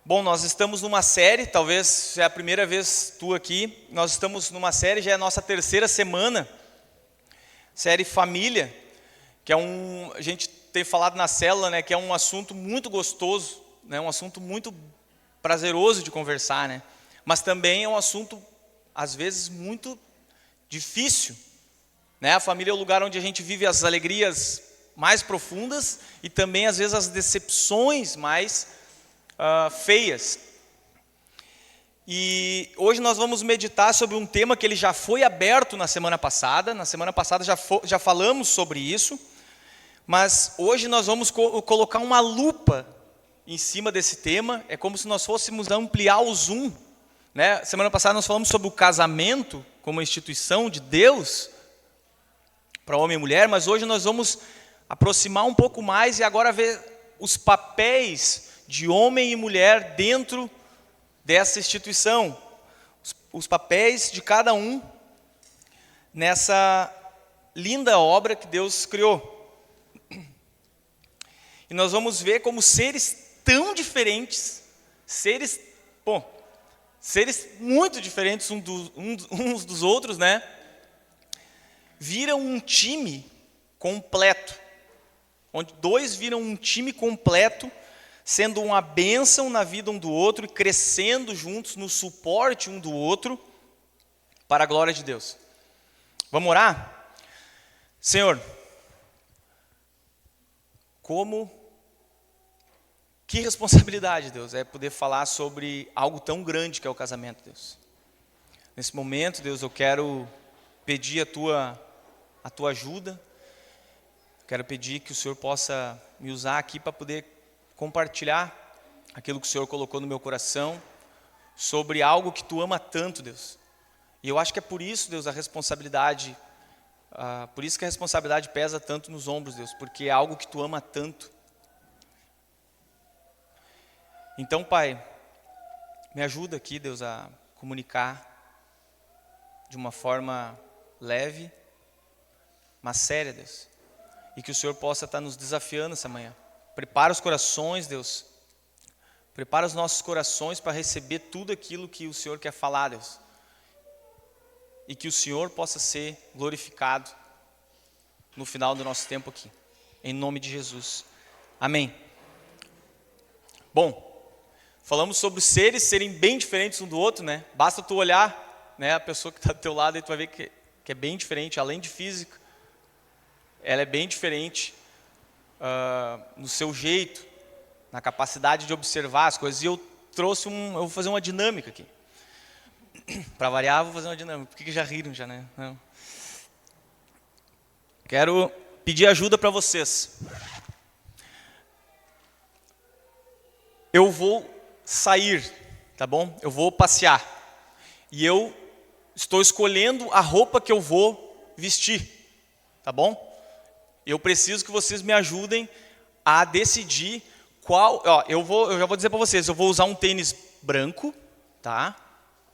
Bom, nós estamos numa série, talvez é a primeira vez tu aqui, nós estamos numa série, já é a nossa terceira semana, série Família, que a gente tem falado na célula, né, que é um assunto muito gostoso, né, um assunto muito prazeroso de conversar, né, mas também é um assunto, às vezes, muito difícil, né, a família é o lugar onde a gente vive as alegrias mais profundas e também, às vezes, as decepções mais feias. E hoje nós vamos meditar sobre um tema que ele já foi aberto na semana passada. Na semana passada já falamos sobre isso, mas hoje nós vamos colocar uma lupa em cima desse tema. É como se nós fôssemos ampliar o zoom, né? Semana passada nós falamos sobre o casamento como instituição de Deus para homem e mulher, mas hoje nós vamos aproximar um pouco mais e agora ver os papéis de homem e mulher dentro dessa instituição, os papéis de cada um nessa linda obra que Deus criou. E nós vamos ver como seres tão diferentes, seres muito diferentes uns dos outros, né? Viram um time completo, onde dois viram um time completo, sendo uma bênção na vida um do outro e crescendo juntos no suporte um do outro para a glória de Deus. Vamos orar? Senhor, que responsabilidade, Deus, é poder falar sobre algo tão grande que é o casamento, Deus. Nesse momento, Deus, eu quero pedir a tua ajuda, quero pedir que o Senhor possa me usar aqui para poder compartilhar aquilo que o Senhor colocou no meu coração sobre algo que tu ama tanto, Deus. E eu acho que é por isso, Deus, por isso que a responsabilidade pesa tanto nos ombros, Deus, porque é algo que tu ama tanto. Então, Pai, me ajuda aqui, Deus, a comunicar de uma forma leve, mas séria, Deus, e que o Senhor possa estar nos desafiando essa manhã. Prepara os corações, Deus. Prepara os nossos corações para receber tudo aquilo que o Senhor quer falar, Deus. E que o Senhor possa ser glorificado no final do nosso tempo aqui. Em nome de Jesus. Amém. Bom, falamos sobre os seres serem bem diferentes um do outro, né? Basta tu olhar, né, a pessoa que está do teu lado e tu vai ver que é bem diferente, além de física. Ela é bem diferente no seu jeito, na capacidade de observar as coisas. E eu vou fazer uma dinâmica aqui. Para variar, vou fazer uma dinâmica. Por que já riram já, né? Não. Quero pedir ajuda para vocês. Eu vou sair, tá bom? Eu vou passear. E eu estou escolhendo a roupa que eu vou vestir, tá bom? Eu preciso que vocês me ajudem a decidir qual. Eu já vou dizer para vocês, eu vou usar um tênis branco, tá?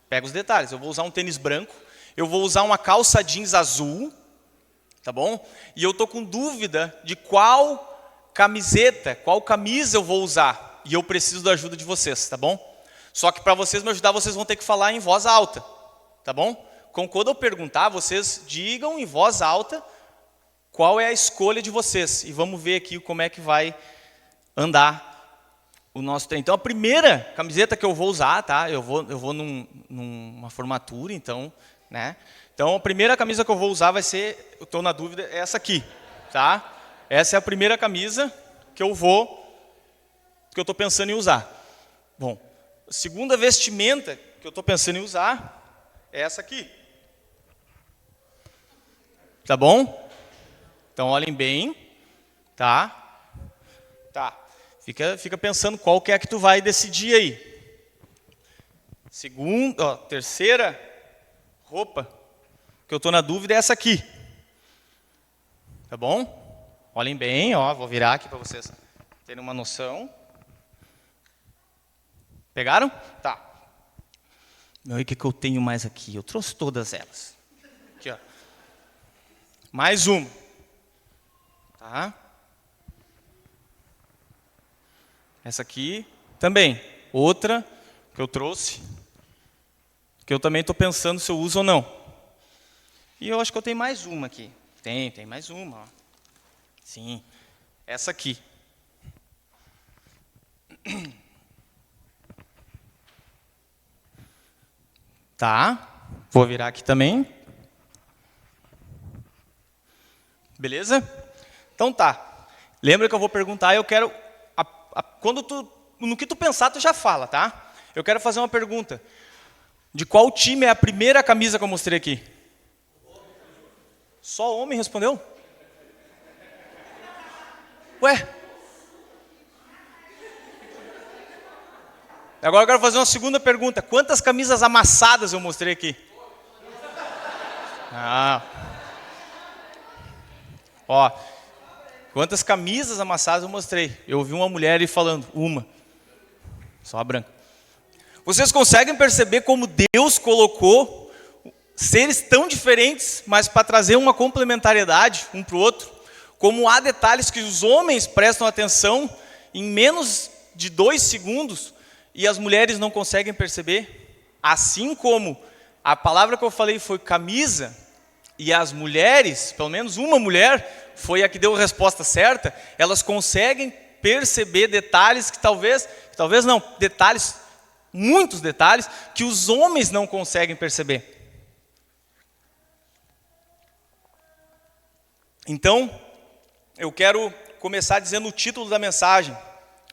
Pega os detalhes. Eu vou usar um tênis branco, eu vou usar uma calça jeans azul, tá bom? E eu tô com dúvida de qual camisa eu vou usar. E eu preciso da ajuda de vocês, tá bom? Só que para vocês me ajudar, vocês vão ter que falar em voz alta, tá bom? Quando eu perguntar, vocês digam em voz alta qual é a escolha de vocês? E vamos ver aqui como é que vai andar o nosso treino. Então, a primeira camiseta que eu vou usar, tá? Eu vou numa formatura, então, né? Então, a primeira camisa que eu vou usar vai ser, eu estou na dúvida, é essa aqui, tá? Essa é a primeira camisa que eu estou pensando em usar. Bom, a segunda vestimenta que eu estou pensando em usar é essa aqui. Tá bom? Então, olhem bem, tá? Tá. Fica pensando qual que é que tu vai decidir aí. Terceira roupa que eu estou na dúvida é essa aqui. Tá bom? Olhem bem, vou virar aqui para vocês terem uma noção. Pegaram? Tá. E o que eu tenho mais aqui? Eu trouxe todas elas. Aqui, ó. Mais uma. Tá? Essa aqui também. outra que eu trouxe, que eu também estou pensando se eu uso ou não. E eu acho que eu tenho mais uma aqui. Tem mais uma. Ó. Sim, essa aqui. Tá, vou virar aqui também. Beleza? Então tá. Lembra que eu vou perguntar, eu quero... no que tu pensar, tu já fala, tá? Eu quero fazer uma pergunta. De qual time é a primeira camisa que eu mostrei aqui? Só homem respondeu? Ué? Agora eu quero fazer uma segunda pergunta. Quantas camisas amassadas eu mostrei aqui? Ó, quantas camisas amassadas eu mostrei? Eu ouvi uma mulher ali falando, uma. Só a branca. Vocês conseguem perceber como Deus colocou seres tão diferentes, mas para trazer uma complementariedade um para o outro? Como há detalhes que os homens prestam atenção em menos de 2 segundos e as mulheres não conseguem perceber? Assim como a palavra que eu falei foi camisa, e as mulheres, pelo menos uma mulher, foi a que deu a resposta certa, elas conseguem perceber detalhes que talvez não, detalhes, muitos detalhes, que os homens não conseguem perceber. Então, eu quero começar dizendo o título da mensagem,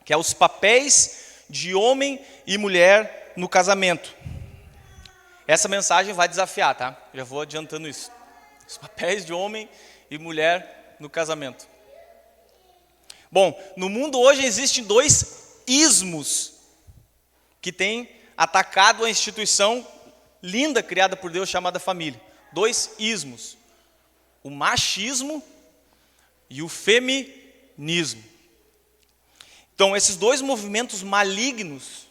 que é os papéis de homem e mulher no casamento. Essa mensagem vai desafiar, tá? Já vou adiantando isso. Os papéis de homem e mulher no casamento. Bom, no mundo hoje existem 2 ismos que têm atacado a instituição linda criada por Deus chamada família. 2 ismos. O machismo e o feminismo. Então, esses 2 movimentos malignos,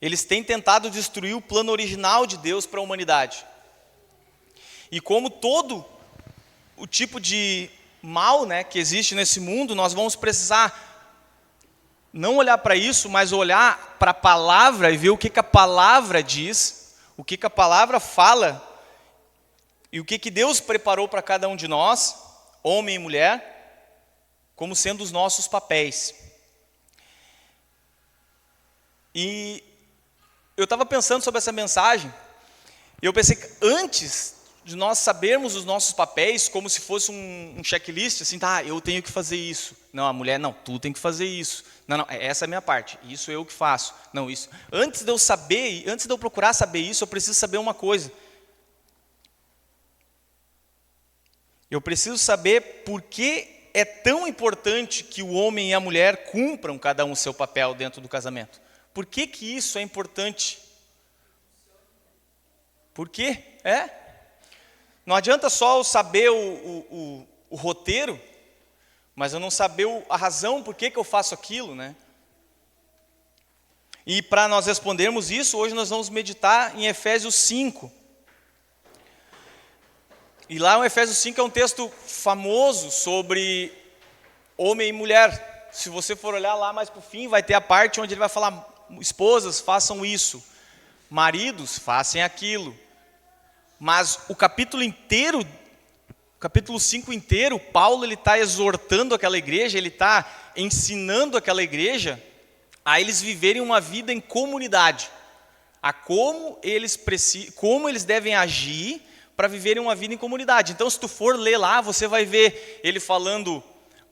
eles têm tentado destruir o plano original de Deus para a humanidade. E como todo o tipo de mal, né, que existe nesse mundo, nós vamos precisar não olhar para isso, mas olhar para a palavra e ver o que a palavra diz, o que a palavra fala e o que Deus preparou para cada um de nós, homem e mulher, como sendo os nossos papéis. E eu estava pensando sobre essa mensagem, e eu pensei que antes de nós sabermos os nossos papéis, como se fosse um checklist, assim, tá, eu tenho que fazer isso. Não, a mulher, não, tu tem que fazer isso. Não, essa é a minha parte, isso eu que faço. Não, isso. Antes de eu saber, antes de eu procurar saber isso, eu preciso saber uma coisa. Eu preciso saber por que é tão importante que o homem e a mulher cumpram cada um o seu papel dentro do casamento. Por que isso é importante? Por quê? Não adianta só eu saber o roteiro, mas eu não saber a razão por que eu faço aquilo, né? E para nós respondermos isso, hoje nós vamos meditar em Efésios 5. E lá em Efésios 5 é um texto famoso sobre homem e mulher. Se você for olhar lá mais para o fim, vai ter a parte onde ele vai falar, esposas, façam isso, maridos, façam aquilo. Mas o capítulo inteiro, capítulo 5 inteiro, Paulo está exortando aquela igreja, ele está ensinando aquela igreja a eles viverem uma vida em comunidade, a como eles devem agir para viverem uma vida em comunidade. Então, se tu for ler lá, você vai ver ele falando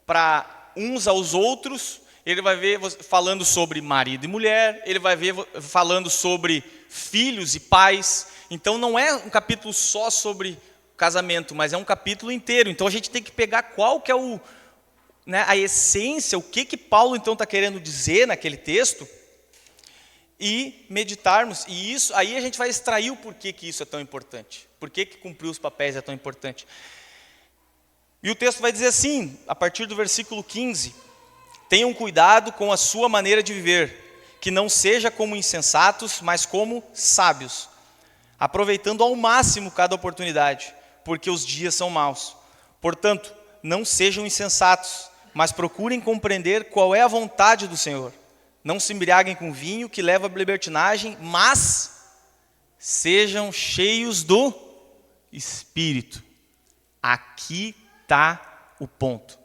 para uns aos outros, ele vai ver falando sobre marido e mulher, ele vai ver falando sobre filhos e pais. Então não é um capítulo só sobre casamento, mas é um capítulo inteiro. Então a gente tem que pegar qual que é a essência, o que Paulo então está querendo dizer naquele texto e meditarmos. E isso, aí a gente vai extrair o porquê que isso é tão importante. Por que cumprir os papéis é tão importante. E o texto vai dizer assim, a partir do versículo 15: tenham cuidado com a sua maneira de viver, que não seja como insensatos, mas como sábios, aproveitando ao máximo cada oportunidade, porque os dias são maus. Portanto, não sejam insensatos, mas procurem compreender qual é a vontade do Senhor. Não se embriaguem com vinho que leva à libertinagem, mas sejam cheios do Espírito. Aqui está o ponto.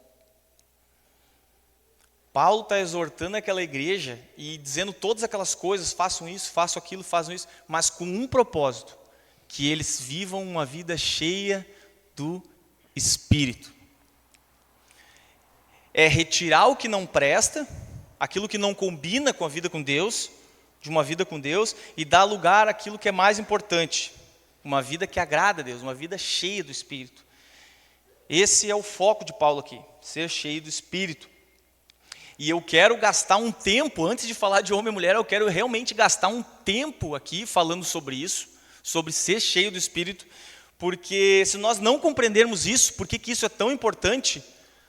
Paulo está exortando aquela igreja e dizendo todas aquelas coisas, façam isso, façam aquilo, façam isso, mas com um propósito, que eles vivam uma vida cheia do Espírito. É retirar o que não presta, aquilo que não combina com a vida com Deus, de uma vida com Deus, e dar lugar àquilo que é mais importante, uma vida que agrada a Deus, uma vida cheia do Espírito. Esse é o foco de Paulo aqui, ser cheio do Espírito. E eu quero gastar um tempo, antes de falar de homem e mulher, eu quero realmente gastar um tempo aqui falando sobre isso, sobre ser cheio do Espírito, porque se nós não compreendermos isso, por que isso é tão importante,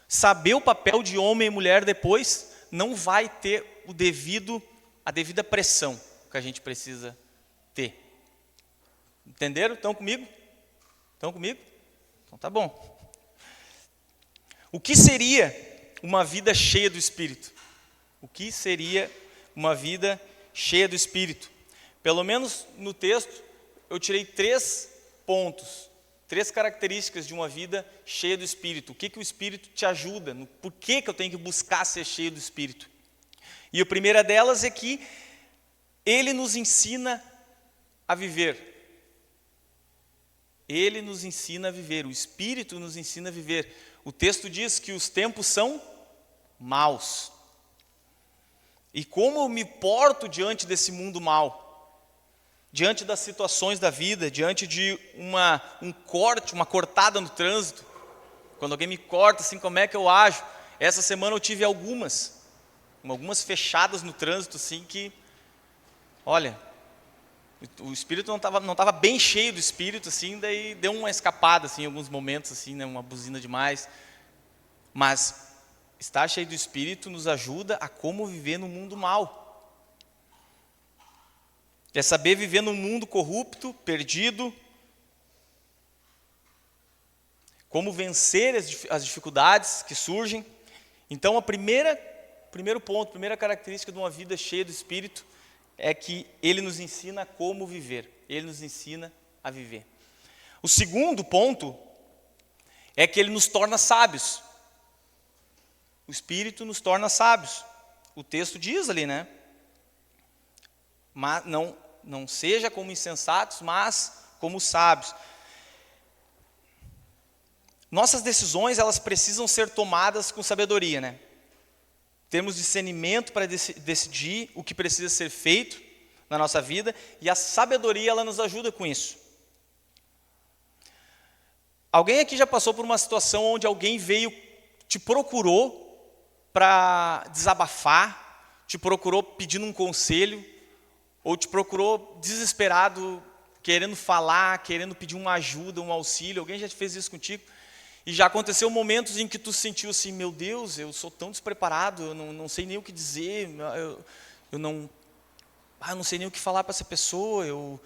saber o papel de homem e mulher depois não vai ter a devida pressão que a gente precisa ter. Entenderam? Estão comigo? Estão comigo? Então tá bom. O que seria uma vida cheia do Espírito? O que seria uma vida cheia do Espírito? Pelo menos no texto, eu tirei 3 pontos, 3 características de uma vida cheia do Espírito. O que o Espírito te ajuda? Por que eu tenho que buscar ser cheio do Espírito? E a primeira delas é que Ele nos ensina a viver. Ele nos ensina a viver, o Espírito nos ensina a viver. O texto diz que os tempos são maus. E como eu me porto diante desse mundo mau? Diante das situações da vida, diante de um corte, uma cortada no trânsito. Quando alguém me corta, assim, como é que eu ajo? Essa semana eu tive algumas fechadas no trânsito, assim, que, olha, o Espírito não tava bem cheio do Espírito, assim, daí deu uma escapada, assim, em alguns momentos, assim, né, uma buzina demais. Mas estar cheio do Espírito nos ajuda a como viver no mundo mau. É saber viver num mundo corrupto, perdido. Como vencer as dificuldades que surgem. Então, primeiro ponto, primeira característica de uma vida cheia do Espírito é que Ele nos ensina como viver. Ele nos ensina a viver. O segundo ponto é que Ele nos torna sábios. O Espírito nos torna sábios. O texto diz ali, né? Mas não seja como insensatos, mas como sábios. Nossas decisões, elas precisam ser tomadas com sabedoria, né? Temos discernimento para decidir o que precisa ser feito na nossa vida, e a sabedoria, ela nos ajuda com isso. Alguém aqui já passou por uma situação onde alguém te procurou para desabafar, te procurou pedindo um conselho, ou te procurou desesperado, querendo falar, querendo pedir uma ajuda, um auxílio? Alguém já fez isso contigo? E já aconteceu momentos em que tu sentiu assim, meu Deus, eu sou tão despreparado, eu não sei nem o que dizer, eu não sei nem o que falar para essa pessoa, eu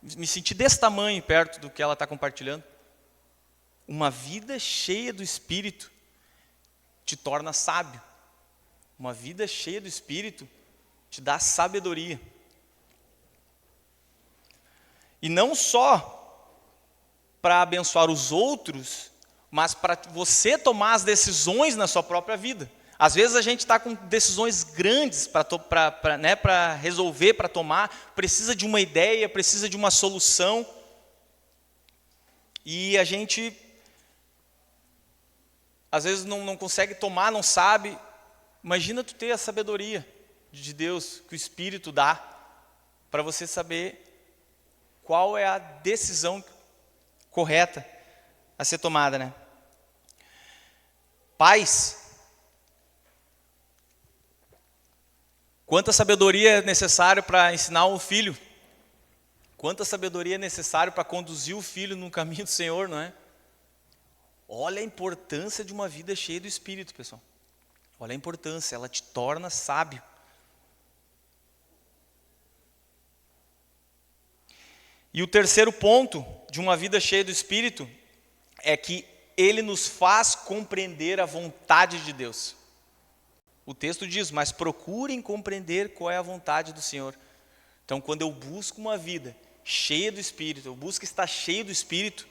me senti desse tamanho perto do que ela está compartilhando. Uma vida cheia do Espírito te torna sábio. Uma vida cheia do Espírito te dá sabedoria. E não só para abençoar os outros, mas para você tomar as decisões na sua própria vida. Às vezes a gente está com decisões grandes para resolver, para tomar, precisa de uma ideia, precisa de uma solução, e a gente às vezes não consegue tomar, não sabe. Imagina tu ter a sabedoria de Deus, que o Espírito dá, para você saber qual é a decisão correta a ser tomada, né? Pais, quanta sabedoria é necessário para ensinar um filho? Quanta sabedoria é necessário para conduzir o filho no caminho do Senhor, não é? Olha a importância de uma vida cheia do Espírito, pessoal. Olha a importância, ela te torna sábio. E o terceiro ponto de uma vida cheia do Espírito é que ele nos faz compreender a vontade de Deus. O texto diz, mas procurem compreender qual é a vontade do Senhor. Então, quando eu busco uma vida cheia do Espírito, eu busco estar cheio do Espírito,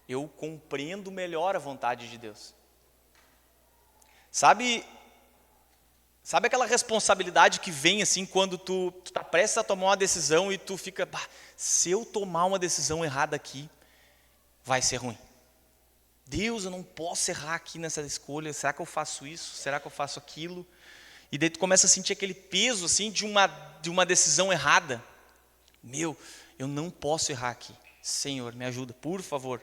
eu compreendo melhor a vontade de Deus. Sabe aquela responsabilidade que vem assim quando tu tá prestes a tomar uma decisão e tu fica, se eu tomar uma decisão errada aqui, vai ser ruim. Deus, eu não posso errar aqui nessa escolha, será que eu faço isso? Será que eu faço aquilo? E daí tu começa a sentir aquele peso assim de uma decisão errada. Eu não posso errar aqui. Senhor, me ajuda, por favor.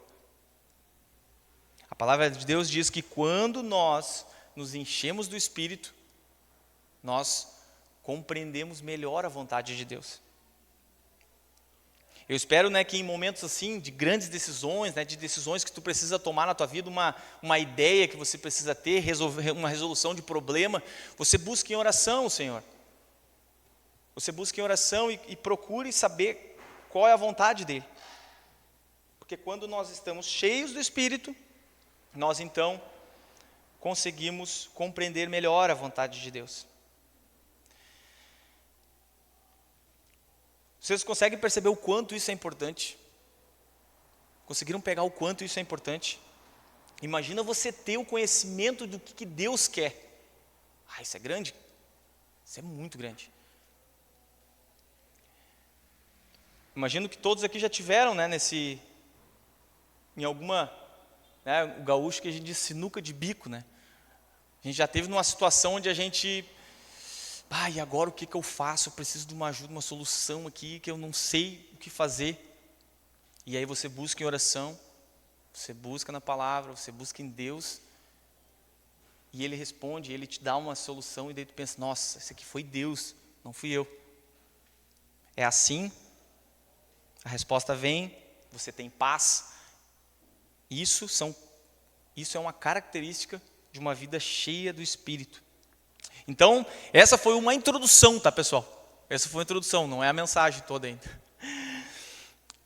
A palavra de Deus diz que quando nós nos enchemos do Espírito, nós compreendemos melhor a vontade de Deus. Eu espero, que em momentos assim, de grandes decisões, de decisões que tu precisa tomar na tua vida, uma ideia que você precisa ter, uma resolução de problema, você busque em oração, Senhor. Você busque em oração e procure saber qual é a vontade dEle. Porque quando nós estamos cheios do Espírito, nós então conseguimos compreender melhor a vontade de Deus. Vocês conseguem perceber o quanto isso é importante? Conseguiram pegar o quanto isso é importante? Imagina você ter o conhecimento do que Deus quer. Isso é grande? Isso é muito grande. Imagino que todos aqui já tiveram, em alguma, o gaúcho que a gente diz sinuca de bico, A gente já teve numa situação onde a gente, e agora o que eu faço? Eu preciso de uma ajuda, uma solução aqui, que eu não sei o que fazer. E aí você busca em oração, você busca na palavra, você busca em Deus, e Ele responde, Ele te dá uma solução, e daí tu pensa, nossa, esse aqui foi Deus, não fui eu. É assim, a resposta vem, você tem paz. Isso é uma característica de uma vida cheia do Espírito. Então, essa foi uma introdução, tá, pessoal? Essa foi uma introdução, não é a mensagem toda ainda.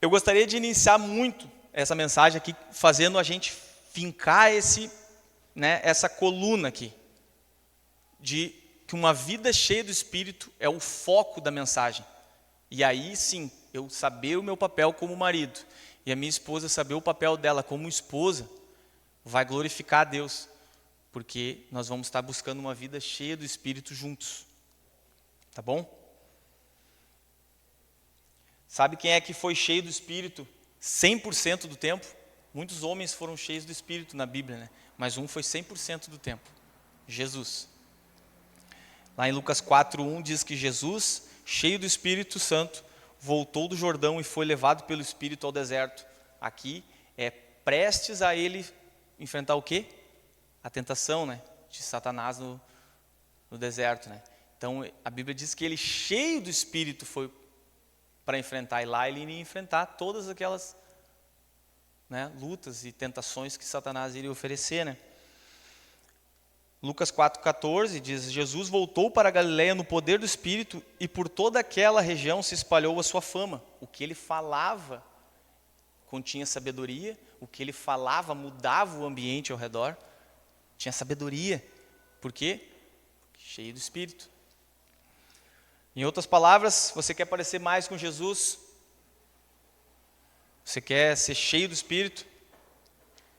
Eu gostaria de iniciar muito essa mensagem aqui, fazendo a gente fincar essa coluna aqui, de que uma vida cheia do Espírito é o foco da mensagem. E aí sim, eu saber o meu papel como marido, e a minha esposa saber o papel dela como esposa, vai glorificar a Deus, porque nós vamos estar buscando uma vida cheia do Espírito juntos. Tá bom? Sabe quem é que foi cheio do Espírito 100% do tempo? Muitos homens foram cheios do Espírito na Bíblia, mas um foi 100% do tempo. Jesus. Lá em Lucas 4:1 diz que Jesus, cheio do Espírito Santo, voltou do Jordão e foi levado pelo Espírito ao deserto. Aqui é prestes a ele enfrentar o quê? A tentação, de Satanás no deserto, Então, a Bíblia diz que ele, cheio do Espírito, foi para enfrentar, e lá ele iria enfrentar todas aquelas lutas e tentações que Satanás iria oferecer, Lucas 4:14 diz, Jesus voltou para a Galileia no poder do Espírito, e por toda aquela região se espalhou a sua fama. O que ele falava continha sabedoria, o que ele falava mudava o ambiente ao redor. Tinha sabedoria. Por quê? Cheio do Espírito. Em outras palavras, você quer parecer mais com Jesus? Você quer ser cheio do Espírito?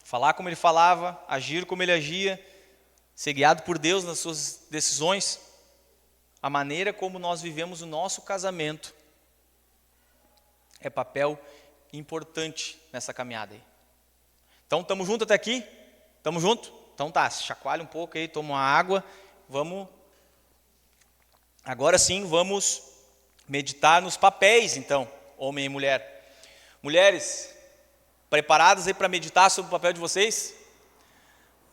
Falar como ele falava, agir como ele agia, ser guiado por Deus nas suas decisões? A maneira como nós vivemos o nosso casamento é papel importante nessa caminhada aí. Então, estamos juntos até aqui? Estamos juntos? Então tá, chacoalha um pouco aí, toma uma água, agora sim, vamos meditar nos papéis, então, homem e mulher. Mulheres, preparadas aí para meditar sobre o papel de vocês?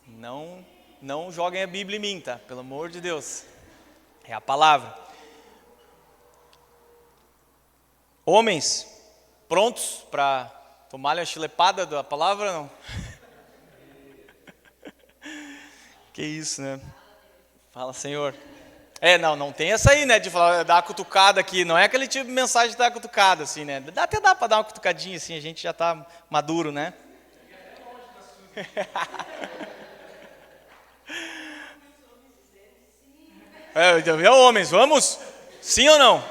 Não joguem a Bíblia em mim, tá? Pelo amor de Deus. É a palavra. Homens, prontos para tomar a chilepada da palavra, não? Que isso, Fala, Senhor. Não tem essa aí, de falar, dar uma cutucada aqui. Não é aquele tipo de mensagem de dar uma cutucada, assim, Até dá para dar uma cutucadinha, assim, a gente já está maduro, Homens, vamos? Sim ou não?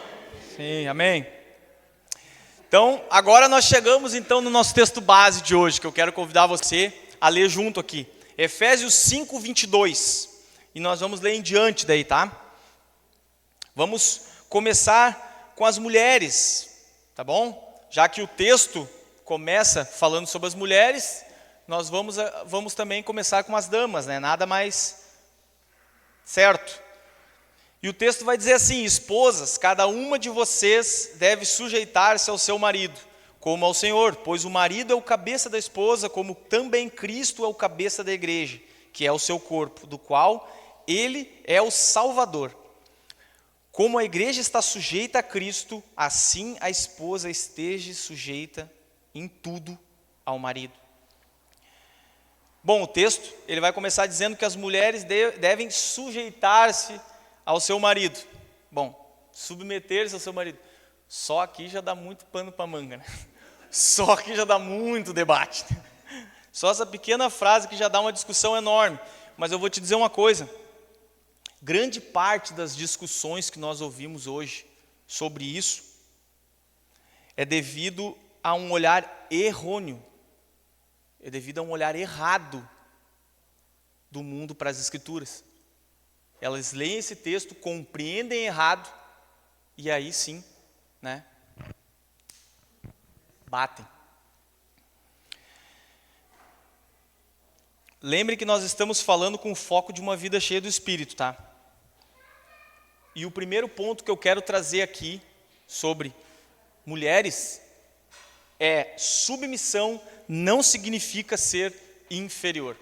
Sim, amém. Então, agora nós chegamos então no nosso texto base de hoje, que eu quero convidar você a ler junto aqui. Efésios 5, 22. E nós vamos ler em diante daí, tá? Vamos começar com as mulheres, tá bom? Já que o texto começa falando sobre as mulheres, nós vamos também começar com as damas, né? Nada mais certo. E o texto vai dizer assim: esposas, cada uma de vocês deve sujeitar-se ao seu marido, como ao Senhor, pois o marido é o cabeça da esposa, como também Cristo é o cabeça da igreja, que é o seu corpo, do qual ele é o Salvador. Como a igreja está sujeita a Cristo, assim a esposa esteja sujeita em tudo ao marido. Bom, o texto ele vai começar dizendo que as mulheres devem sujeitar-se ao seu marido. Bom, submeter-se ao seu marido. Só aqui já dá muito pano para manga, né? Só aqui já dá muito debate. Só essa pequena frase que já dá uma discussão enorme. Mas eu vou te dizer uma coisa. Grande parte das discussões que nós ouvimos hoje sobre isso é devido a um olhar errôneo, é devido a um olhar errado do mundo para as Escrituras. Elas leem esse texto, compreendem errado e aí sim, né, batem. Lembre que nós estamos falando com o foco de uma vida cheia do Espírito, tá? E o primeiro ponto que eu quero trazer aqui sobre mulheres é: submissão não significa ser inferior.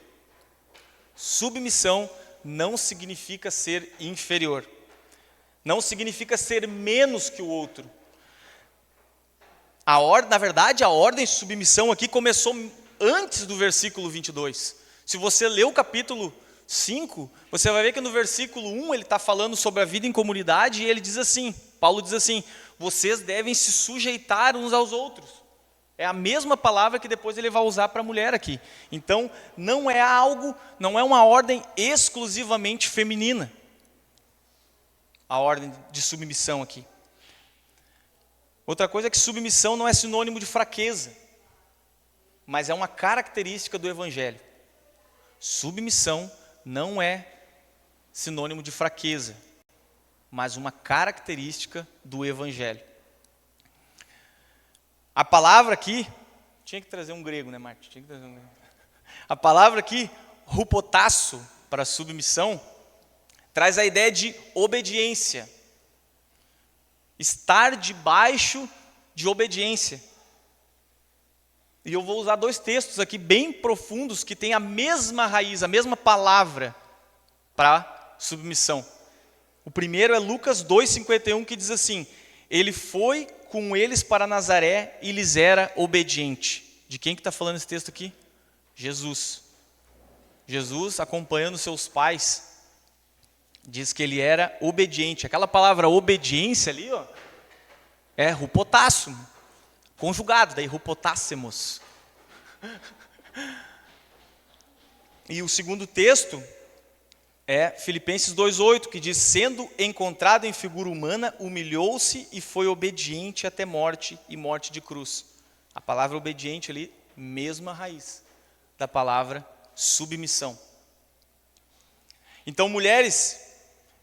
Submissão não significa ser inferior. Não significa ser menos que o outro. Na verdade, a ordem de submissão aqui começou antes do versículo 22. Se você ler o capítulo 5, você vai ver que no versículo 1 ele está falando sobre a vida em comunidade e ele diz assim, Paulo diz assim: vocês devem se sujeitar uns aos outros. É a mesma palavra que depois ele vai usar para a mulher aqui. Então, não é uma ordem exclusivamente feminina, a ordem de submissão aqui. Outra coisa é que submissão não é sinônimo de fraqueza, mas é uma característica do Evangelho. Submissão não é sinônimo de fraqueza, mas uma característica do Evangelho. A palavra aqui, tinha que trazer um grego, né, Martin? A palavra aqui, hupotasso, para submissão, traz a ideia de obediência. Estar debaixo de obediência. E eu vou usar dois textos aqui bem profundos que têm a mesma raiz, a mesma palavra para submissão. O primeiro é Lucas 2,51, que diz assim: ele foi com eles para Nazaré e lhes era obediente. De quem que está falando esse texto aqui? Jesus. Jesus, acompanhando seus pais, diz que ele era obediente. Aquela palavra obediência ali, ó, é hupotasso, conjugado, daí hupotássemos. E o segundo texto é Filipenses 2,8, que diz: sendo encontrado em figura humana, humilhou-se e foi obediente até morte e morte de cruz. A palavra obediente ali, mesma raiz da palavra submissão. Então, mulheres,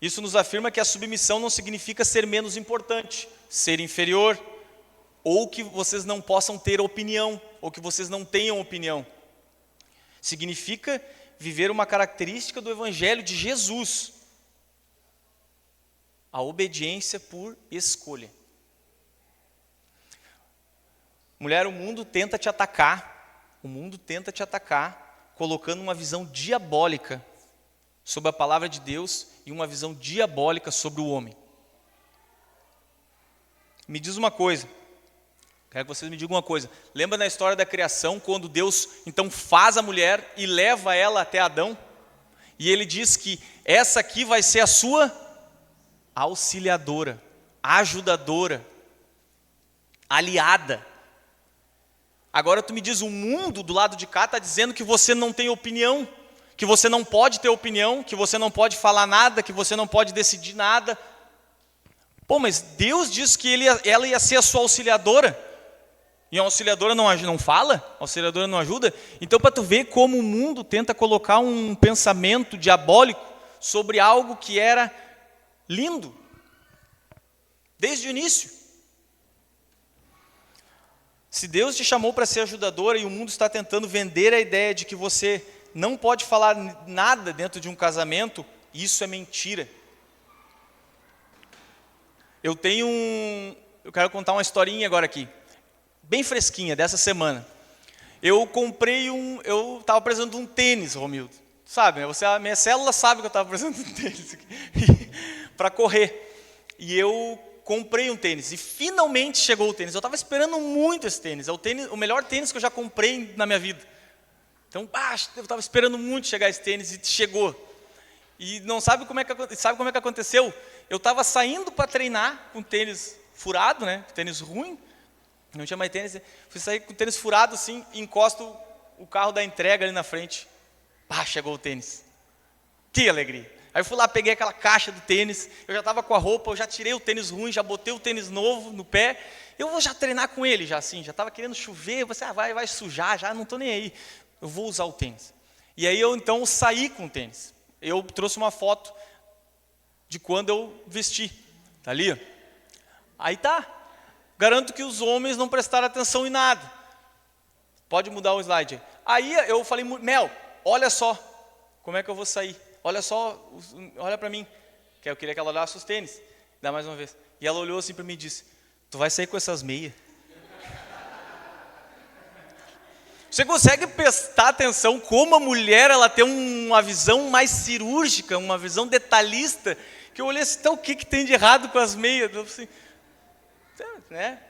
isso nos afirma que a submissão não significa ser menos importante, ser inferior, ou que vocês não possam ter opinião, ou que vocês não tenham opinião. Significa viver uma característica do Evangelho de Jesus: a obediência por escolha. Mulher, o mundo tenta te atacar, colocando uma visão diabólica sobre a palavra de Deus e uma visão diabólica sobre o homem. Me diz uma coisa, quero que vocês me digam uma coisa. Lembra na história da criação, quando Deus então faz a mulher e leva ela até Adão? E ele diz que essa aqui vai ser a sua auxiliadora, ajudadora, aliada. Agora tu me diz, o mundo do lado de cá está dizendo que você não tem opinião, que você não pode ter opinião, que você não pode falar nada, que você não pode decidir nada. Pô, mas Deus disse que ela ia ser a sua auxiliadora, e a auxiliadora não fala, a auxiliadora não ajuda. Então, para tu ver como o mundo tenta colocar um pensamento diabólico sobre algo que era lindo, desde o início. Se Deus te chamou para ser ajudadora e o mundo está tentando vender a ideia de que você não pode falar nada dentro de um casamento, isso é mentira. Eu quero contar uma historinha agora aqui, bem fresquinha, dessa semana. Eu estava precisando de um tênis, Romildo. Sabe, a minha célula sabe que eu estava precisando de um tênis para correr. E eu comprei um tênis e finalmente chegou o tênis. Eu estava esperando muito esse tênis. É o melhor tênis que eu já comprei na minha vida. Então, eu estava esperando muito chegar esse tênis e chegou. E não sabe como é que aconteceu? Eu estava saindo para treinar com tênis furado, né? Tênis ruim. Não tinha mais tênis. Fui sair com tênis furado assim, e encosto o carro da entrega ali na frente. Chegou o tênis. Que alegria. Aí eu fui lá, peguei aquela caixa do tênis, eu já estava com a roupa, eu já tirei o tênis ruim, já botei o tênis novo no pé, eu vou já treinar com ele, já estava querendo chover, você vai sujar, já não estou nem aí, eu vou usar o tênis. E aí eu então saí com o tênis, eu trouxe uma foto de quando eu vesti, tá ali, ó. Aí tá, garanto que os homens não prestaram atenção em nada, pode mudar o slide. Aí eu falei, Mel, olha só, como é que eu vou sair? Olha só, olha para mim. Que eu queria que ela olhasse os tênis. Dá mais uma vez. E ela olhou assim para mim e disse, tu vai sair com essas meias? Você consegue prestar atenção como a mulher ela tem uma visão mais cirúrgica, uma visão detalhista, que eu olhei assim, então o que tem de errado com as meias? Eu assim, né?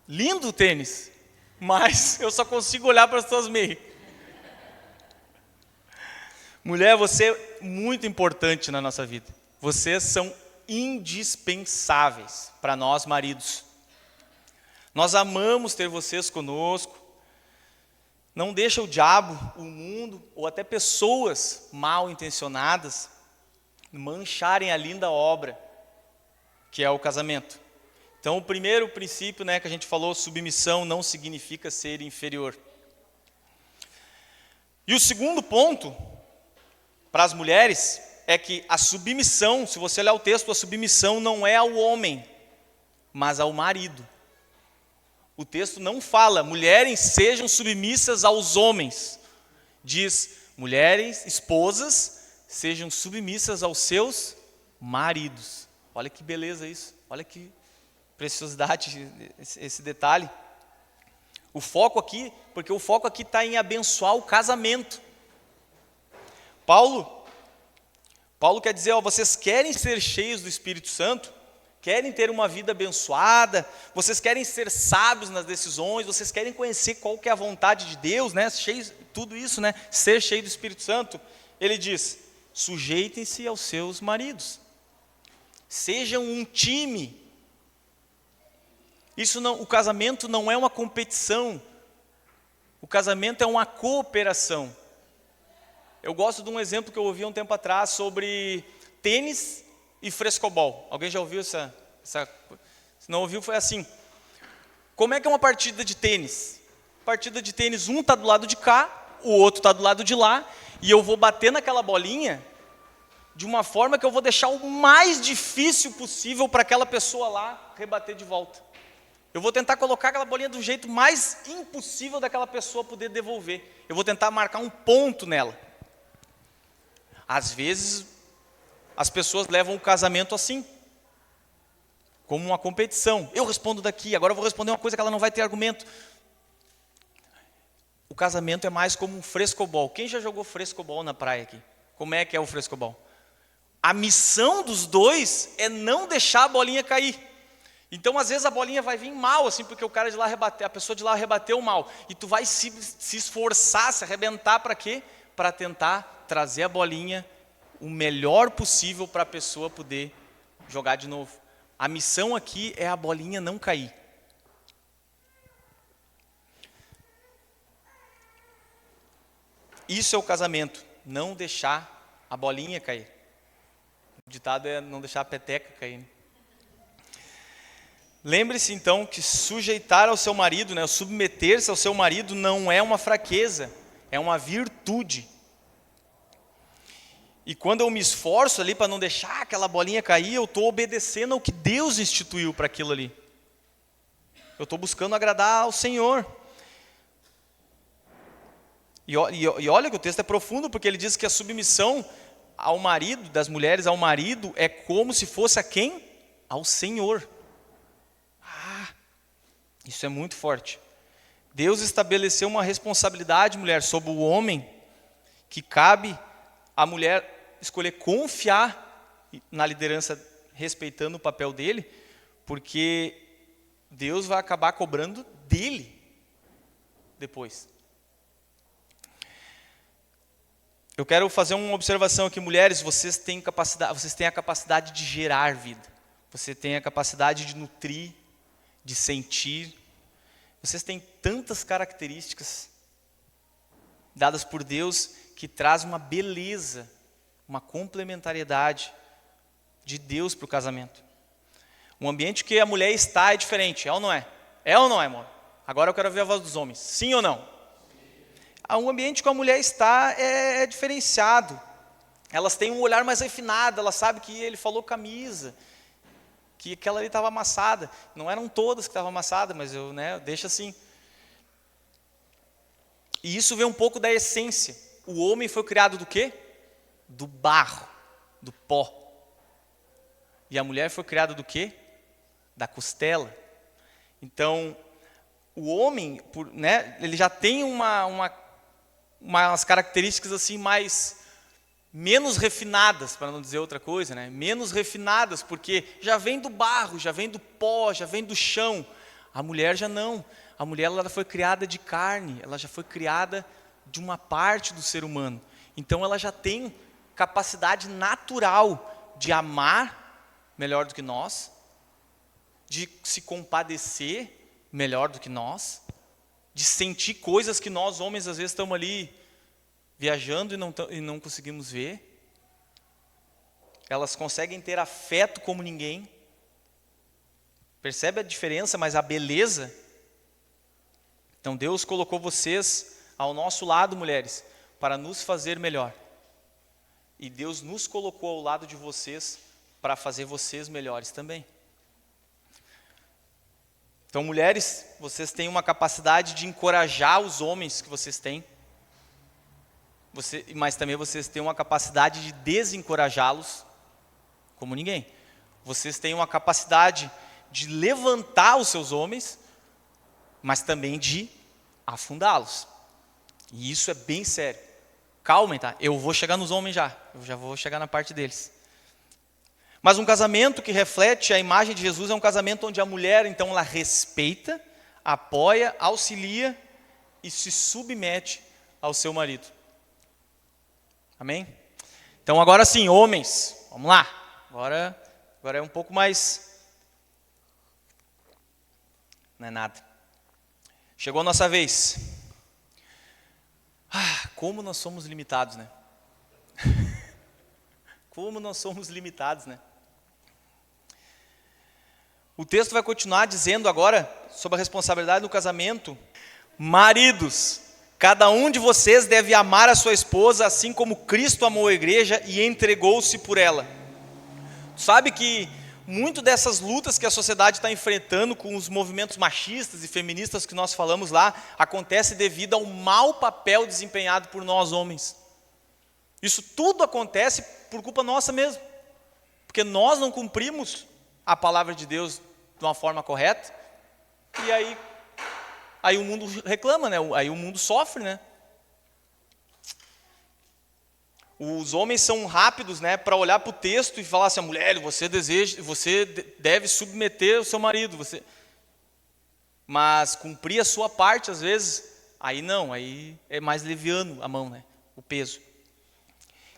Lindo o tênis, mas eu só consigo olhar para as tuas meias. Mulher, você é muito importante na nossa vida. Vocês são indispensáveis para nós, maridos. Nós amamos ter vocês conosco. Não deixa o diabo, o mundo, ou até pessoas mal intencionadas mancharem a linda obra que é o casamento. Então, o primeiro princípio, né, que a gente falou, submissão não significa ser inferior. E o segundo ponto, para as mulheres, é que a submissão, se você olhar o texto, a submissão não é ao homem, mas ao marido. O texto não fala, mulheres sejam submissas aos homens. Diz, mulheres, esposas, sejam submissas aos seus maridos. Olha que beleza isso, olha que preciosidade esse detalhe. O foco aqui, porque o foco aqui está em abençoar o casamento. Paulo quer dizer, vocês querem ser cheios do Espírito Santo? Querem ter uma vida abençoada? Vocês querem ser sábios nas decisões? Vocês querem conhecer qual que é a vontade de Deus, né? Tudo isso, né? Ser cheio do Espírito Santo. Ele diz, sujeitem-se aos seus maridos. Sejam um time. O casamento não é uma competição. O casamento é uma cooperação. Eu gosto de um exemplo que eu ouvi há um tempo atrás sobre tênis e frescobol. Alguém já ouviu essa? Se não ouviu, foi assim. Como é que é uma partida de tênis? Partida de tênis, um está do lado de cá, o outro está do lado de lá, e eu vou bater naquela bolinha de uma forma que eu vou deixar o mais difícil possível para aquela pessoa lá rebater de volta. Eu vou tentar colocar aquela bolinha do jeito mais impossível daquela pessoa poder devolver. Eu vou tentar marcar um ponto nela. Às vezes, as pessoas levam o casamento assim, como uma competição. Eu respondo daqui, agora eu vou responder uma coisa que ela não vai ter argumento. O casamento é mais como um frescobol. Quem já jogou frescobol na praia aqui? Como é que é o frescobol? A missão dos dois é não deixar a bolinha cair. Então, às vezes, a bolinha vai vir mal, assim, porque o cara de lá a pessoa de lá rebateu mal. E tu vai se esforçar, se arrebentar para quê? Para tentar trazer a bolinha o melhor possível para a pessoa poder jogar de novo. A missão aqui é a bolinha não cair. Isso é o casamento, não deixar a bolinha cair. O ditado é não deixar a peteca cair. Lembre-se então que sujeitar ao seu marido, né, submeter-se ao seu marido não é uma fraqueza, é uma virtude. E quando eu me esforço ali para não deixar aquela bolinha cair, eu estou obedecendo ao que Deus instituiu para aquilo ali. Eu estou buscando agradar ao Senhor. E olha que o texto é profundo, porque ele diz que a submissão ao marido, das mulheres ao marido, é como se fosse a quem? Ao Senhor. Isso é muito forte. Deus estabeleceu uma responsabilidade, mulher, sobre o homem, que cabe à mulher escolher confiar na liderança, respeitando o papel dele, porque Deus vai acabar cobrando dele depois. Eu quero fazer uma observação aqui, mulheres, vocês têm a capacidade de gerar vida. Você tem a capacidade de nutrir, de sentir. Vocês têm tantas características dadas por Deus que traz uma beleza, uma complementariedade de Deus para o casamento. Um ambiente que a mulher está é diferente, é ou não é? É ou não é, amor? Agora eu quero ver a voz dos homens. Sim ou não? Um ambiente que a mulher está é diferenciado. Elas têm um olhar mais refinado, ela sabe que ele falou camisa, que aquela ali estava amassada. Não eram todas que estavam amassadas, mas eu deixo assim. E isso vem um pouco da essência. O homem foi criado do quê? Do barro, do pó. E a mulher foi criada do quê? Da costela. Então, o homem, ele já tem umas características assim menos refinadas, para não dizer outra coisa, menos refinadas, porque já vem do barro, já vem do pó, já vem do chão. A mulher já não. A mulher ela foi criada de carne, ela já foi criada de uma parte do ser humano. Então ela já tem capacidade natural de amar melhor do que nós, de se compadecer melhor do que nós, de sentir coisas que nós homens às vezes estamos ali viajando e não conseguimos ver. Elas conseguem ter afeto como ninguém. Percebe a diferença, mas a beleza? Então Deus colocou vocês ao nosso lado, mulheres, para nos fazer melhor. E Deus nos colocou ao lado de vocês para fazer vocês melhores também. Então, mulheres, vocês têm uma capacidade de encorajar os homens que vocês têm. Mas também vocês têm uma capacidade de desencorajá-los como ninguém. Vocês têm uma capacidade de levantar os seus homens, mas também de afundá-los. E isso é bem sério. Calmem, tá? Eu vou chegar nos homens já. Eu já vou chegar na parte deles. Mas um casamento que reflete a imagem de Jesus é um casamento onde a mulher, então, ela respeita, apoia, auxilia e se submete ao seu marido. Amém? Então agora sim, homens, vamos lá. Agora é um pouco mais... Não é nada. Chegou a nossa vez. Como nós somos limitados, né? Como nós somos limitados, né? O texto vai continuar dizendo agora sobre a responsabilidade do casamento. Maridos, cada um de vocês deve amar a sua esposa assim como Cristo amou a igreja e entregou-se por ela. Sabe que muito dessas lutas que a sociedade está enfrentando com os movimentos machistas e feministas que nós falamos lá, acontece devido ao mau papel desempenhado por nós homens. Isso tudo acontece por culpa nossa mesmo. Porque nós não cumprimos a palavra de Deus de uma forma correta. E aí o mundo reclama, né? Aí o mundo sofre, né? Os homens são rápidos, né, para olhar para o texto e falar assim: mulher, você deve submeter o seu marido, mas cumprir a sua parte às vezes, aí não, aí é mais leviano a mão, né, o peso.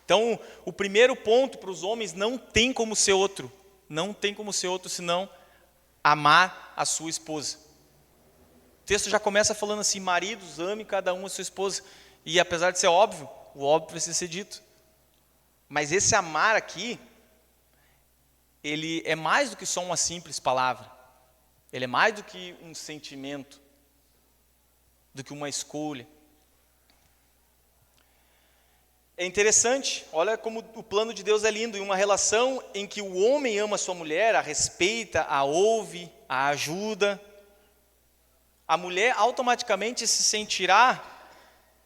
Então, o primeiro ponto para os homens não tem como ser outro senão amar a sua esposa. O texto já começa falando assim: maridos, ame cada um a sua esposa. E apesar de ser óbvio, o óbvio precisa ser dito. Mas esse amar aqui, ele é mais do que só uma simples palavra. Ele é mais do que um sentimento, do que uma escolha. É interessante, olha como o plano de Deus é lindo, em uma relação em que o homem ama a sua mulher, a respeita, a ouve, a ajuda, a mulher automaticamente se sentirá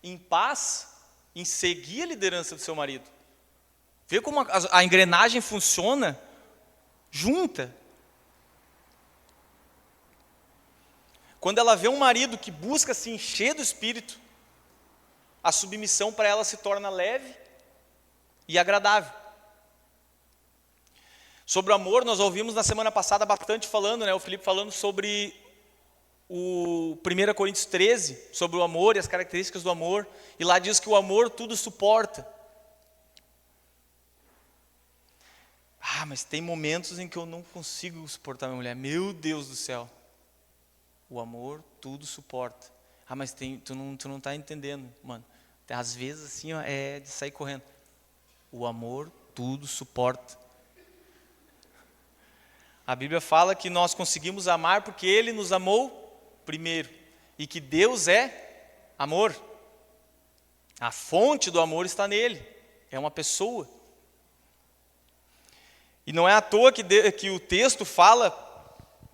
em paz em seguir a liderança do seu marido. Vê como a engrenagem funciona junta. Quando ela vê um marido que busca se encher do Espírito, a submissão para ela se torna leve e agradável. Sobre o amor, nós ouvimos na semana passada bastante falando, o Felipe falando sobre o 1 Coríntios 13, sobre o amor e as características do amor, e lá diz que o amor tudo suporta. Mas tem momentos em que eu não consigo suportar minha mulher. Meu Deus do céu. O amor tudo suporta. Mas tu não está entendendo, mano. Às vezes assim, é de sair correndo. O amor tudo suporta. A Bíblia fala que nós conseguimos amar porque Ele nos amou primeiro. E que Deus é amor. A fonte do amor está nele. É uma pessoa. E não é à toa que o texto fala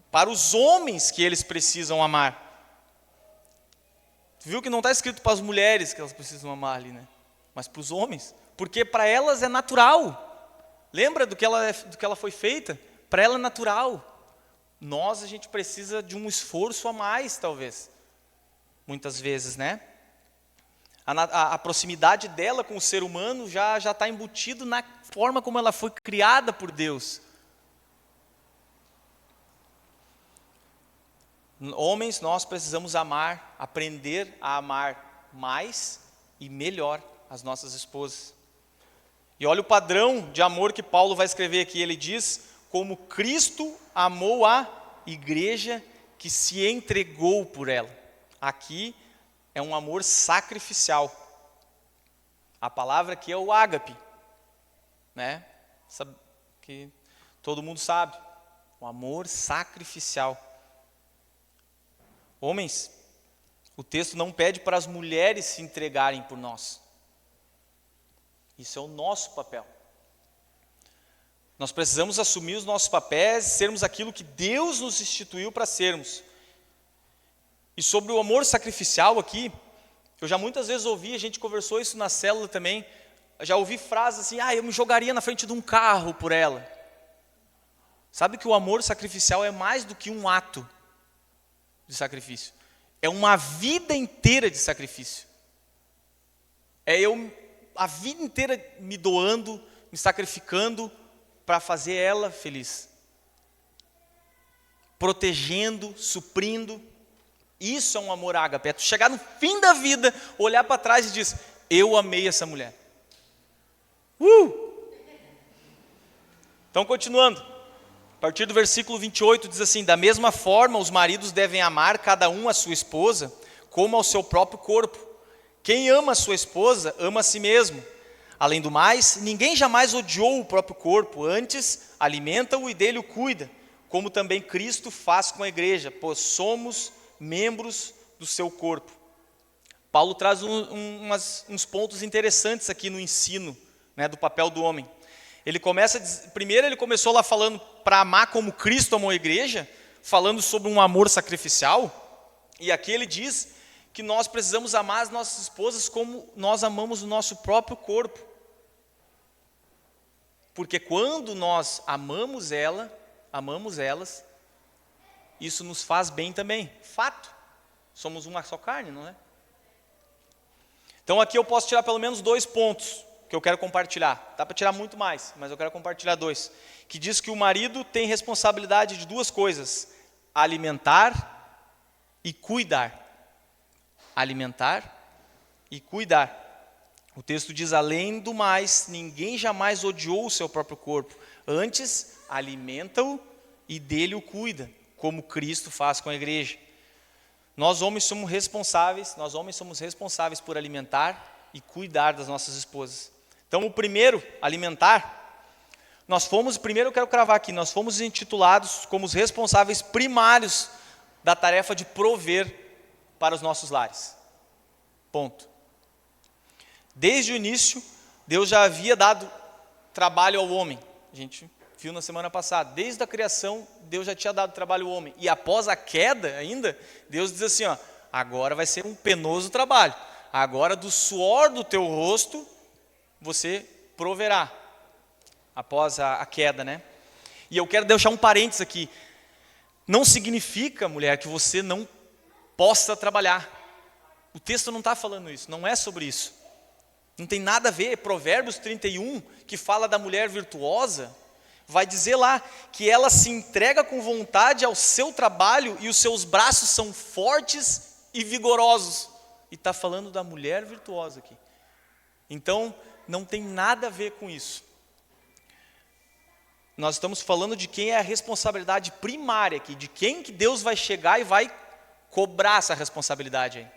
para os homens que eles precisam amar. Tu viu que não está escrito para as mulheres que elas precisam amar ali, né? Mas para os homens. Porque para elas é natural. Lembra do que ela foi feita? Para ela é natural. A gente precisa de um esforço a mais, talvez. Muitas vezes, né? A proximidade dela com o ser humano já está embutido na forma como ela foi criada por Deus. Homens, nós precisamos amar, aprender a amar mais e melhor as nossas esposas. E olha o padrão de amor que Paulo vai escrever aqui. Ele diz, como Cristo amou a igreja que se entregou por ela. Aqui é um amor sacrificial. A palavra aqui é o ágape, né? Que todo mundo sabe. O amor sacrificial. Homens, o texto não pede para as mulheres se entregarem por nós. Isso é o nosso papel. Nós precisamos assumir os nossos papéis, sermos aquilo que Deus nos instituiu para sermos. E sobre o amor sacrificial aqui, eu já muitas vezes ouvi, a gente conversou isso na célula também, já ouvi frases assim, eu me jogaria na frente de um carro por ela. Sabe que o amor sacrificial é mais do que um ato de sacrifício. É uma vida inteira de sacrifício. É eu a vida inteira me doando, me sacrificando para fazer ela feliz. Protegendo, suprindo. Isso é um amor ágape. É tu chegar no fim da vida, olhar para trás e dizer, eu amei essa mulher. Então, continuando. A partir do versículo 28 diz assim, da mesma forma os maridos devem amar cada um a sua esposa, como ao seu próprio corpo. Quem ama a sua esposa, ama a si mesmo. Além do mais, ninguém jamais odiou o próprio corpo, antes alimenta-o e dele o cuida, como também Cristo faz com a igreja, pois somos membros do seu corpo. Paulo traz uns pontos interessantes aqui no ensino, do papel do homem. Primeiro ele começou lá falando para amar como Cristo amou a igreja, falando sobre um amor sacrificial, e aqui ele diz que nós precisamos amar as nossas esposas como nós amamos o nosso próprio corpo. Porque quando nós amamos elas, isso nos faz bem também. Fato. Somos uma só carne, não é? Então aqui eu posso tirar pelo menos 2 pontos que eu quero compartilhar. Dá para tirar muito mais, mas eu quero compartilhar 2. Que diz que o marido tem responsabilidade de 2 coisas: alimentar e cuidar. Alimentar e cuidar. O texto diz, além do mais, ninguém jamais odiou o seu próprio corpo. Antes, alimenta-o e dele o cuida, como Cristo faz com a igreja. Nós homens somos responsáveis por alimentar e cuidar das nossas esposas. Então, o primeiro, alimentar, primeiro eu quero cravar aqui, nós fomos intitulados como os responsáveis primários da tarefa de prover para os nossos lares. Ponto. Desde o início, Deus já havia dado trabalho ao homem. A gente viu na semana passada. Desde a criação, Deus já tinha dado trabalho ao homem. E após a queda ainda, Deus diz assim, ó, agora vai ser um penoso trabalho. Agora do suor do teu rosto, você proverá. Após a queda, né? E eu quero deixar um parênteses aqui. Não significa, mulher, que você não possa trabalhar. O texto não está falando isso, não é sobre isso. Não tem nada a ver. Provérbios 31, que fala da mulher virtuosa, vai dizer lá que ela se entrega com vontade ao seu trabalho e os seus braços são fortes e vigorosos. E está falando da mulher virtuosa aqui. Então, não tem nada a ver com isso. Nós estamos falando de quem é a responsabilidade primária aqui, de quem que Deus vai chegar e vai cobrar essa responsabilidade aí.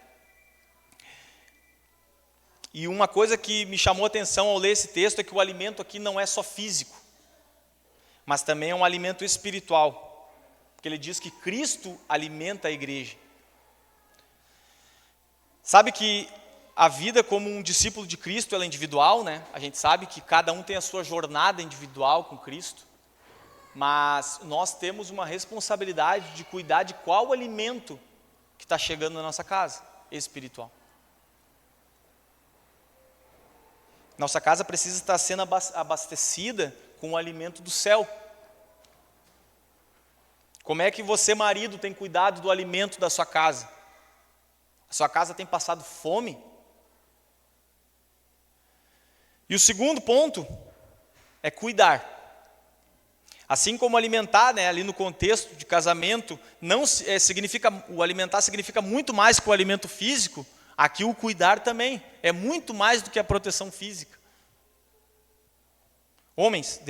E uma coisa que me chamou a atenção ao ler esse texto é que o alimento aqui não é só físico, mas também é um alimento espiritual, porque ele diz que Cristo alimenta a igreja. Sabe que a vida como um discípulo de Cristo ela é individual, né? A gente sabe que cada um tem a sua jornada individual com Cristo, mas nós temos uma responsabilidade de cuidar de qual alimento que está chegando na nossa casa espiritual. Nossa casa precisa estar sendo abastecida com o alimento do céu. Como é que você, marido, tem cuidado do alimento da sua casa? A sua casa tem passado fome? E o segundo ponto é cuidar. Assim como alimentar, né, ali no contexto de casamento, o alimentar significa muito mais que o alimento físico. Aqui o cuidar também é muito mais do que a proteção física. Homens,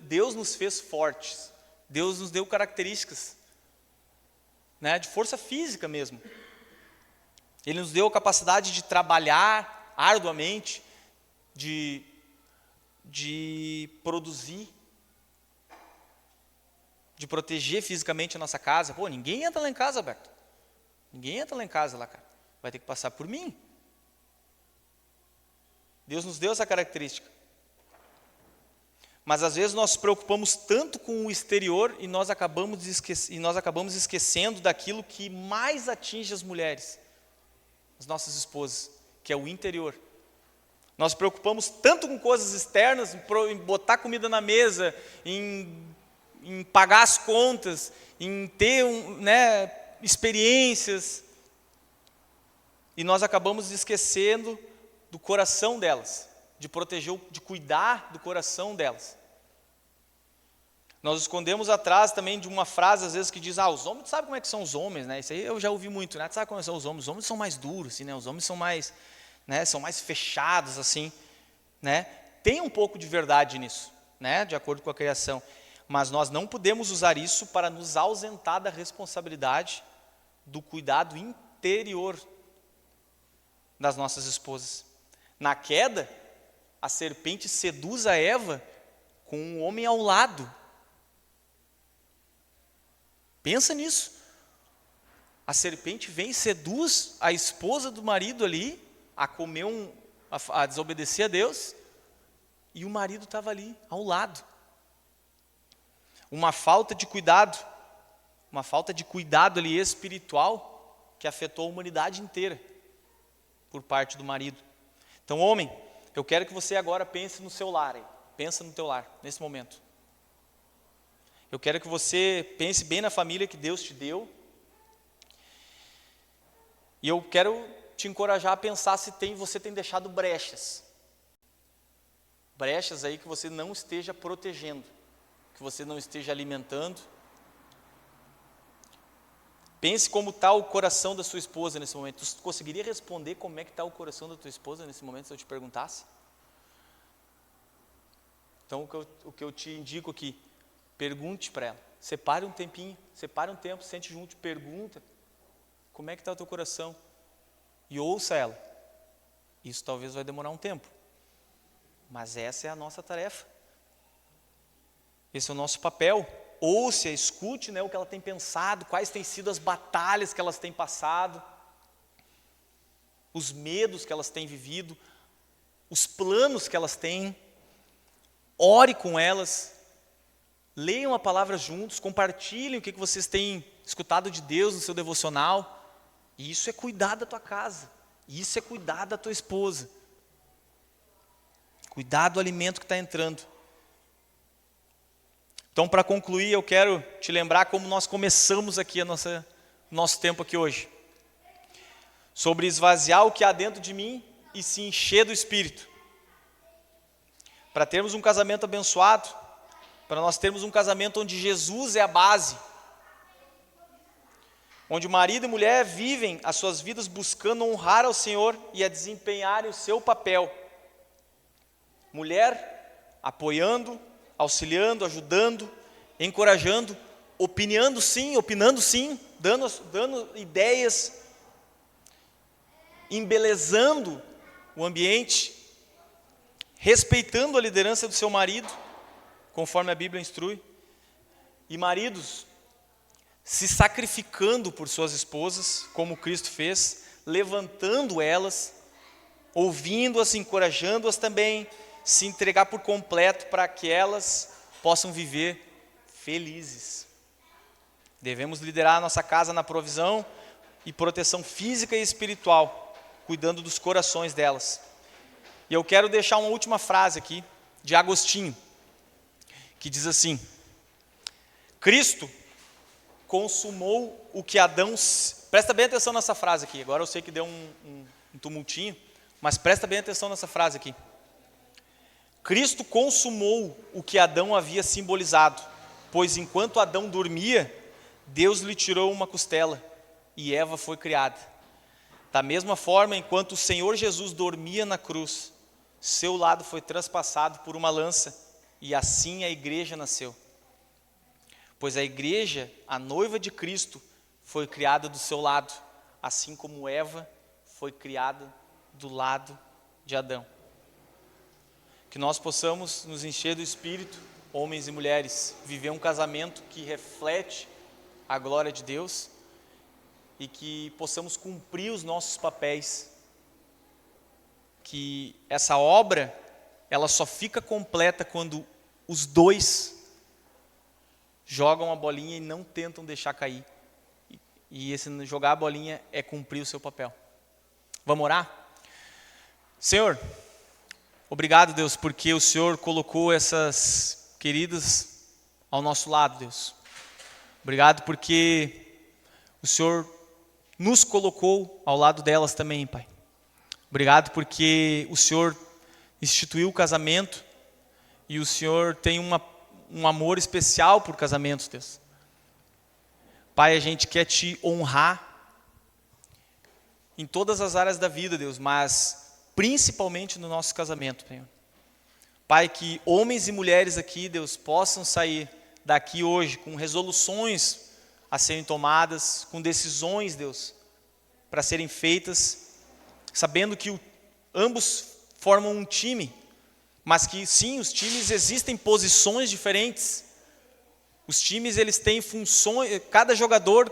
Deus nos fez fortes. Deus nos deu características, né, de força física mesmo. Ele nos deu a capacidade de trabalhar arduamente, de produzir, de proteger fisicamente a nossa casa. Pô, ninguém entra lá em casa, Alberto. Ninguém entra lá em casa, lá, cara. Vai ter que passar por mim. Deus nos deu essa característica. Mas às vezes nós nos preocupamos tanto com o exterior e nós acabamos esquecendo daquilo que mais atinge as mulheres, as nossas esposas, que é o interior. Nós nos preocupamos tanto com coisas externas, em botar comida na mesa, em pagar as contas, em ter experiências, e nós acabamos esquecendo do coração delas, de proteger, de cuidar do coração delas. Nós escondemos atrás também de uma frase, às vezes, que diz, os homens, sabe como é que são os homens, né? Isso aí eu já ouvi muito, né? Sabe como são os homens? Os homens são mais duros, assim, né? Os homens são mais, né? São mais fechados, assim, né? Tem um pouco de verdade nisso, né? De acordo com a criação. Mas nós não podemos usar isso para nos ausentar da responsabilidade do cuidado interior das nossas esposas. Na queda, a serpente seduz a Eva com um homem ao lado. Pensa nisso. A serpente vem e seduz a esposa do marido ali a comer a desobedecer a Deus, e o marido estava ali ao lado. Uma falta de cuidado ali espiritual que afetou a humanidade inteira por parte do marido. Então, homem, eu quero que você agora pense no seu lar, pensa no teu lar, nesse momento. Eu quero que você pense bem na família que Deus te deu. E eu quero te encorajar a pensar se você tem deixado brechas. Brechas aí que você não esteja protegendo, que você não esteja alimentando. Pense como está o coração da sua esposa nesse momento. Você conseguiria responder como é que está o coração da tua esposa nesse momento, se eu te perguntasse? Então, o que eu te indico aqui, pergunte para ela. Separe um tempinho, separe um tempo, sente junto, pergunta como é que está o teu coração? E ouça ela. Isso talvez vai demorar um tempo, mas essa é a nossa tarefa. Esse é o nosso papel. Ouça, escute, né, o que ela tem pensado, quais têm sido as batalhas que elas têm passado, os medos que elas têm vivido, os planos que elas têm. Ore com elas, leiam a palavra juntos, compartilhem o que vocês têm escutado de Deus no seu devocional. E isso é cuidar da tua casa, isso é cuidar da tua esposa, cuidar do alimento que está entrando. Então, para concluir, eu quero te lembrar como nós começamos aqui nosso tempo aqui hoje. Sobre esvaziar o que há dentro de mim e se encher do Espírito. Para termos um casamento abençoado, para nós termos um casamento onde Jesus é a base, onde marido e mulher vivem as suas vidas buscando honrar ao Senhor e a desempenharem o seu papel. Mulher apoiando, auxiliando, ajudando, encorajando, opinando sim, dando ideias, embelezando o ambiente, respeitando a liderança do seu marido, conforme a Bíblia instrui, e maridos se sacrificando por suas esposas, como Cristo fez, levantando elas, ouvindo-as, encorajando-as também, se entregar por completo para que elas possam viver felizes. Devemos liderar a nossa casa na provisão e proteção física e espiritual, cuidando dos corações delas. E eu quero deixar uma última frase aqui, de Agostinho, que diz assim: Cristo consumou o que Adão... Presta bem atenção nessa frase aqui, agora eu sei que deu um tumultinho, mas presta bem atenção nessa frase aqui. Cristo consumou o que Adão havia simbolizado, pois enquanto Adão dormia, Deus lhe tirou uma costela e Eva foi criada. Da mesma forma, enquanto o Senhor Jesus dormia na cruz, seu lado foi transpassado por uma lança e assim a igreja nasceu. Pois a igreja, a noiva de Cristo, foi criada do seu lado, assim como Eva foi criada do lado de Adão. Que nós possamos nos encher do Espírito, homens e mulheres, viver um casamento que reflete a glória de Deus e que possamos cumprir os nossos papéis. Que essa obra, ela só fica completa quando os dois jogam a bolinha e não tentam deixar cair. E esse jogar a bolinha é cumprir o seu papel. Vamos orar? Senhor, obrigado, Deus, porque o Senhor colocou essas queridas ao nosso lado, Deus. Obrigado porque o Senhor nos colocou ao lado delas também, Pai. Obrigado porque o Senhor instituiu o casamento e o Senhor tem um amor especial por casamentos, Deus. Pai, a gente quer te honrar em todas as áreas da vida, Deus, mas principalmente no nosso casamento, Senhor. Pai, que homens e mulheres aqui, Deus, possam sair daqui hoje com resoluções a serem tomadas, com decisões, Deus, para serem feitas, sabendo que ambos formam um time, mas que sim, os times existem posições diferentes. Os times, eles têm funções, cada jogador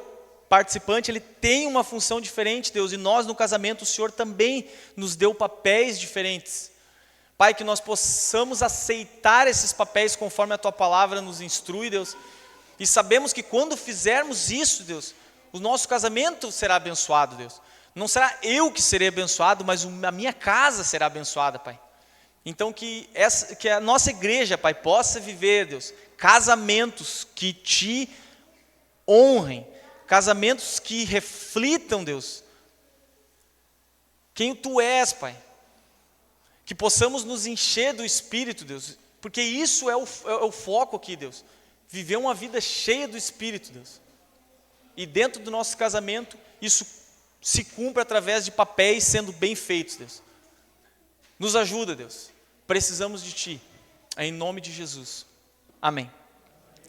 participante, ele tem uma função diferente, Deus, e nós no casamento, o Senhor também nos deu papéis diferentes. Pai, que nós possamos aceitar esses papéis conforme a Tua palavra nos instrui, Deus, e sabemos que quando fizermos isso, Deus, o nosso casamento será abençoado, Deus. Não será eu que serei abençoado, mas a minha casa será abençoada, Pai. Então que a nossa igreja, Pai, possa viver, Deus, casamentos que Te honrem, casamentos que reflitam, Deus, quem Tu és, Pai. Que possamos nos encher do Espírito, Deus, porque isso é o foco aqui, Deus. Viver uma vida cheia do Espírito, Deus. E dentro do nosso casamento, isso se cumpre através de papéis sendo bem feitos, Deus. Nos ajuda, Deus. Precisamos de Ti. Em nome de Jesus. Amém.